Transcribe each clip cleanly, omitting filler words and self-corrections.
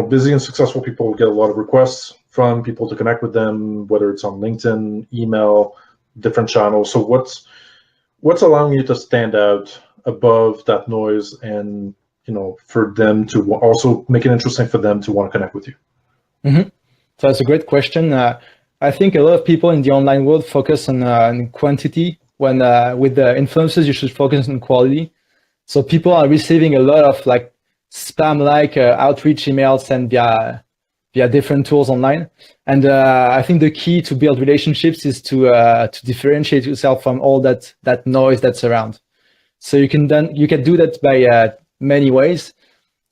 busy and successful people get a lot of requests from people to connect with them, whether it's on LinkedIn, email, different channels. So what's allowing you to stand out above that noise, and for them to also make it interesting for them to want to connect with you? Mm-hmm. So that's a great question. I think a lot of people in the online world focus on quantity, when with the influencers you should focus on quality. So people are receiving a lot of spam-like outreach emails sent via different tools online. And I think the key to build relationships is to differentiate yourself from all that noise that's around. So you can do that by many ways.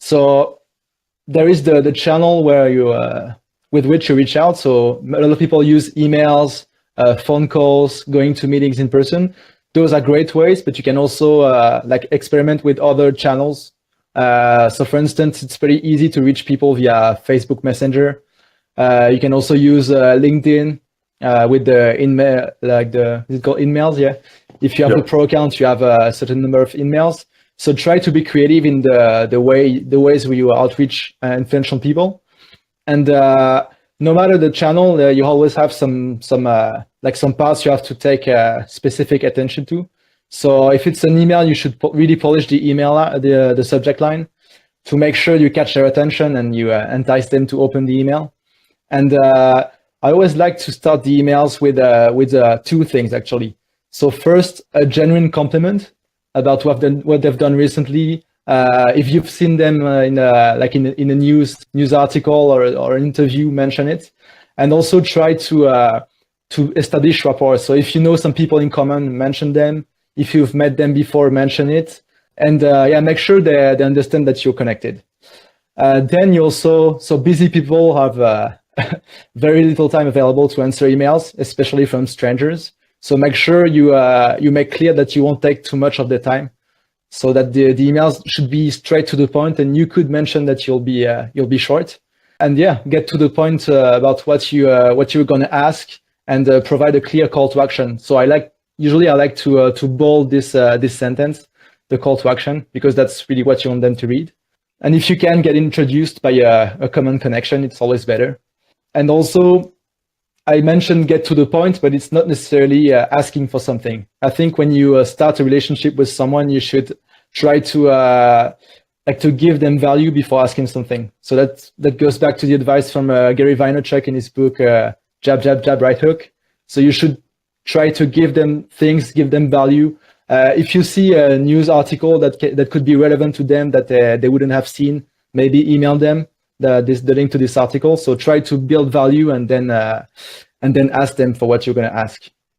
So there is the channel where you with which you reach out. So a lot of people use emails, phone calls, going to meetings in person. Those are great ways, but you can also experiment with other channels. So for instance, it's pretty easy to reach people via Facebook Messenger. You can also use LinkedIn with the email, is it called emails? Yeah. If you have the pro account, you have a certain number of emails. So try to be creative in the ways where you outreach influential people. And no matter the channel, you always have some parts you have to take specific attention to. So if it's an email, you should really polish the email, the subject line, to make sure you catch their attention and you entice them to open the email. And I always like to start the emails with two things actually. So first, a genuine compliment about what they've done recently. If you've seen them in a news article or an interview, mention it, and also try to establish rapport. So if you know some people in common, mention them. If you've met them before, mention it, and make sure they understand that you're connected. Then you also, so busy people have very little time available to answer emails, especially from strangers. So make sure you make clear that you won't take too much of their time, so that the emails should be straight to the point, and you could mention that you'll be short, and get to the point about what you're going to ask, and provide a clear call to action. So I like to bold this sentence, the call to action, because that's really what you want them to read. And if you can get introduced by a common connection, it's always better. And also, I mentioned get to the point, but it's not necessarily asking for something. I think when you start a relationship with someone, you should try to give them value before asking something. So that goes back to the advice from Gary Vaynerchuk in his book, Jab, Jab, Jab, Right Hook. So you should try to give them things, give them value. If you see a news article that could be relevant to them that they wouldn't have seen, maybe email them the link to this article. So try to build value, and then ask them for what you're going to ask.